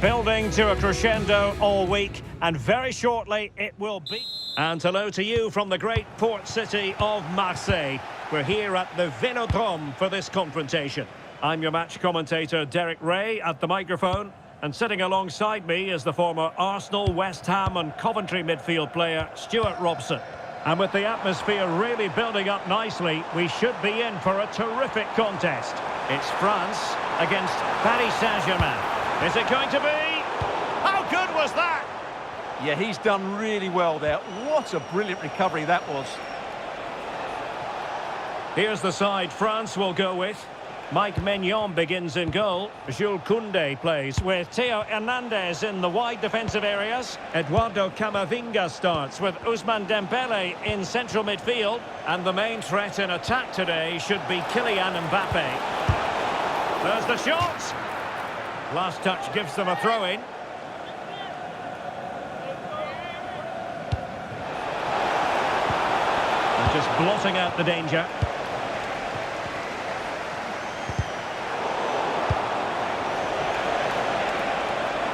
Building to a crescendo all week, and very shortly it will be. And hello to you from the great port city of Marseille. We're here at the Vélodrome for this confrontation. I'm your match commentator, Derek Ray, at the microphone. And sitting alongside me is the former Arsenal, West Ham and Coventry midfield player, Stuart Robson. And with the atmosphere really building up nicely, we should be in for a terrific contest. It's France against Paris Saint-Germain. Is it going to be? How good was that? Yeah, he's done really well there. What a brilliant recovery that was. Here's the side France will go with. Mike Maignan begins in goal. Jules Koundé plays with Theo Hernandez in the wide defensive areas. Eduardo Camavinga starts with Ousmane Dembele in central midfield. And the main threat in attack today should be Kylian Mbappe. There's the shot. Last touch gives them a throw-in. Just blotting out the danger.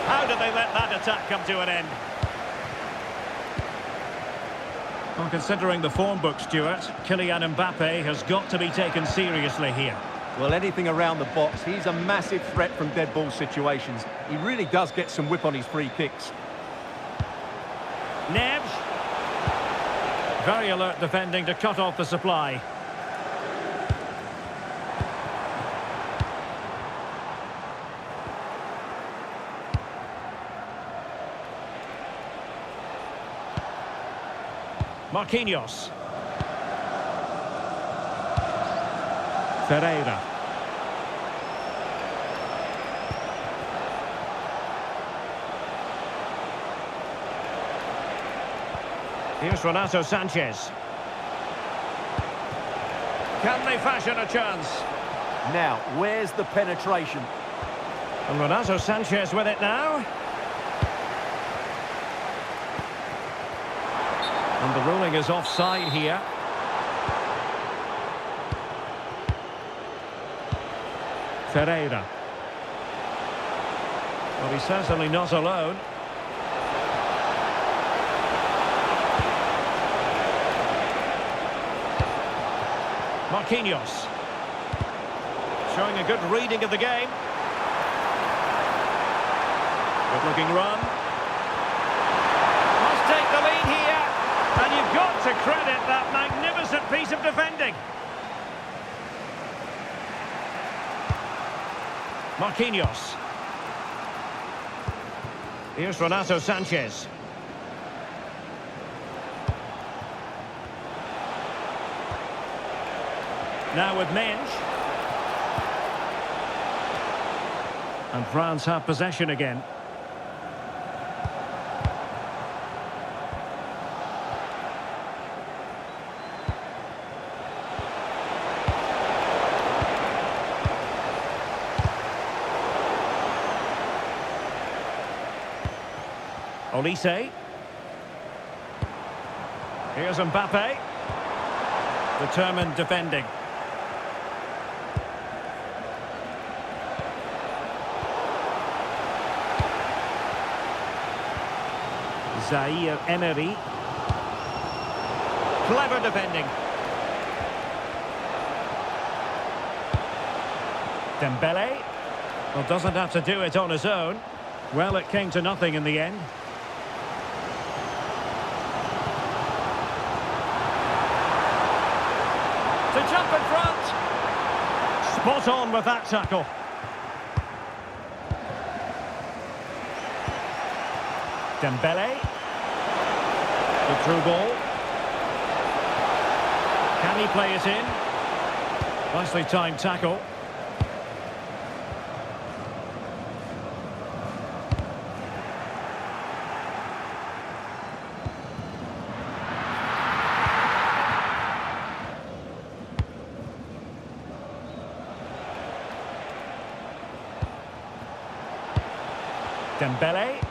How did they let that attack come to an end? Well, considering the form book, Stuart, Kylian Mbappe has got to be taken seriously here. Well, anything around the box, he's a massive threat from dead ball situations. He really does get some whip on his free kicks. Neves. Very alert defending to cut off the supply. Marquinhos. Ferreira. Here's Renato Sanchez. Can they fashion a chance? Now, where's the penetration? And Renato Sanchez with it now. And the ruling is offside here. Ferreira. Well, he's certainly not alone. Marquinhos. Showing a good reading of the game. Good looking run. Must take the lead here. And you've got to credit that magnificent piece of defending. Marquinhos. Here's Renato Sanchez. Now with Mensch. And France have possession again. Olise. Here's Mbappe. Determined defending. Zaire Emery. Clever defending. Dembele. Well, doesn't have to do it on his own. Well, it came to nothing in the end. To jump in front. Spot on with that tackle. Dembele. The through ball. Can he play it in? Nicely timed tackle. Dembele.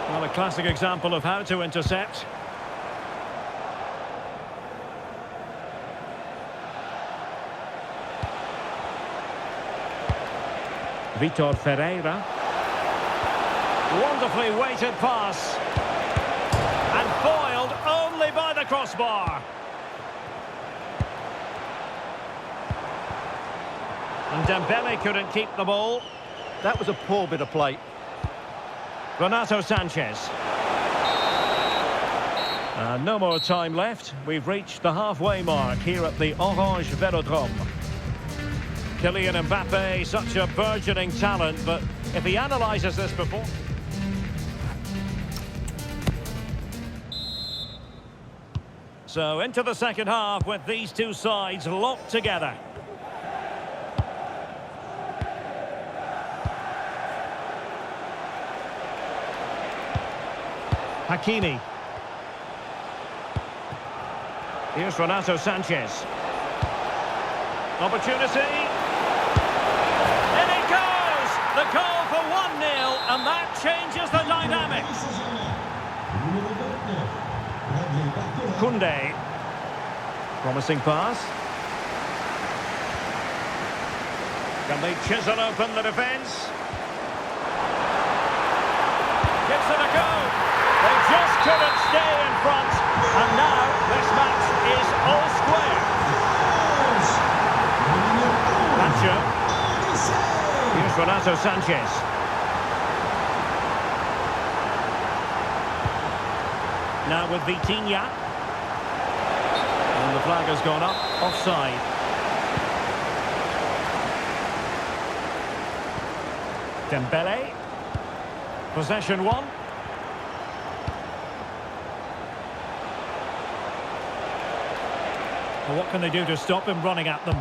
Well, a classic example of how to intercept. Vitor Ferreira. Wonderfully weighted pass. And foiled only by the crossbar. And Dembele couldn't keep the ball. That was a poor bit of play. Renato Sanchez. And no more time left. We've reached the halfway mark here at the Orange Velodrome. Kylian Mbappe, such a burgeoning talent, but if he analyses this before... So into the second half with these two sides locked together. Hakimi. Here's Renato Sanchez. Opportunity. In it goes! The goal for 1-0, and that changes the dynamics. Koundé. Promising pass. Can they chisel open the defence? Gives it a go. They just couldn't stay in front. And now this match is all square. Nacho. Here's Renato Sanchez. Now with Vitinha. And the flag has gone up. Offside. Dembele. Possession one. Well, what can they do to stop him running at them?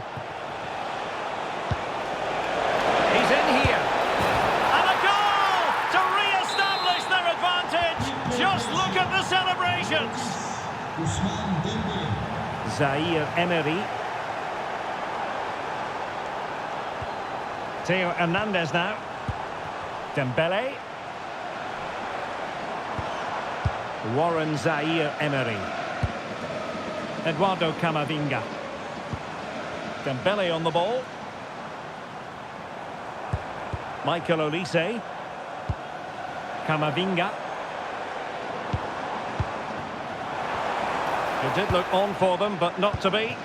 He's in here. And a goal to re-establish their advantage. Just look at the celebrations. Zaire Emery. Theo Hernandez now. Dembele. Warren Zaire Emery. Eduardo Camavinga. Dembele on the ball. Michael Olise. Camavinga. It did look on for them, but not to be.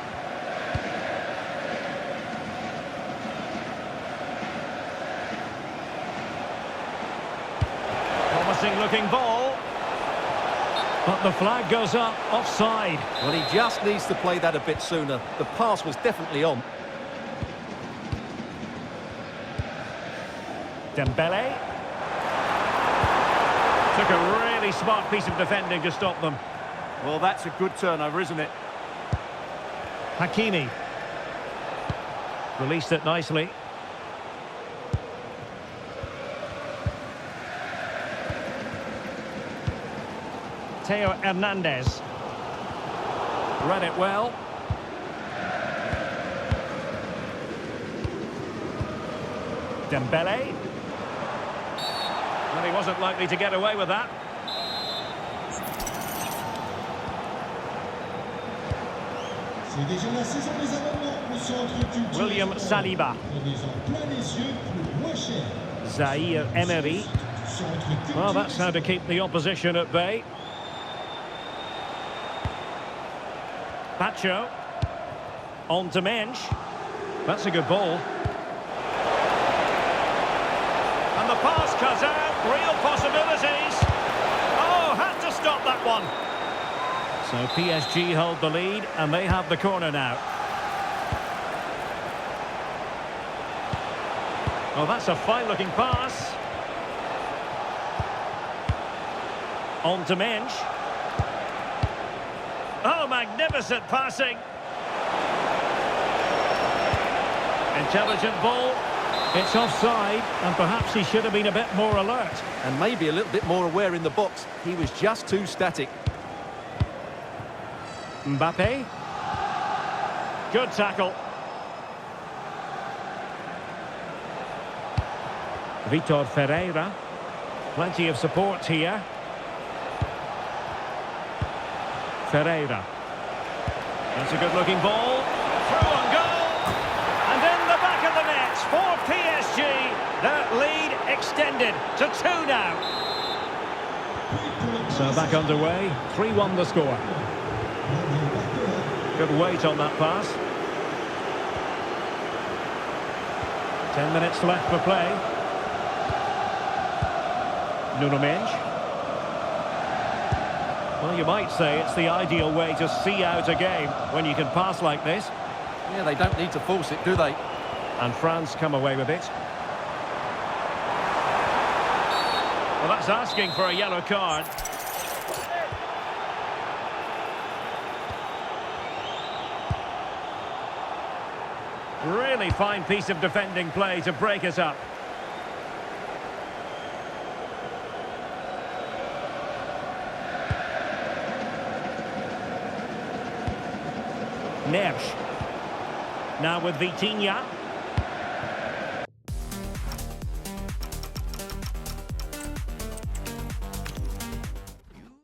Promising looking ball. But the flag goes up, offside. Well, he just needs to play that a bit sooner. The pass was definitely on. Dembele. Took a really smart piece of defending to stop them. Well, that's a good turnover, isn't it? Hakimi. Released it nicely. Theo Hernandez. Read it well. Dembele. Well, he wasn't likely to get away with that. William Saliba. Zaire Emery. Well, that's how to keep the opposition at bay. Pacho. On to Mensch. That's a good ball. And the pass cuts out. Real possibilities. Oh, had to stop that one. So PSG hold the lead and they have the corner now. Oh, that's a fine-looking pass. On to Mensch. Oh, magnificent passing. Intelligent ball. It's offside, and perhaps he should have been a bit more alert. And maybe a little bit more aware in the box. He was just too static. Mbappe. Good tackle. Vitor Ferreira. Plenty of support here. Ferreira. That's a good-looking ball. Through and goal. And in the back of the net for PSG. That lead extended to 2 now. So back underway, 3-1 the score. Good weight on that pass. 10 minutes left for play. Nuno Mendes. Well, you might say it's the ideal way to see out a game when you can pass like this. Yeah, they don't need to force it, do they? And France come away with it. Well, that's asking for a yellow card. Really fine piece of defending play to break us up. Neves. Now with Vitinha.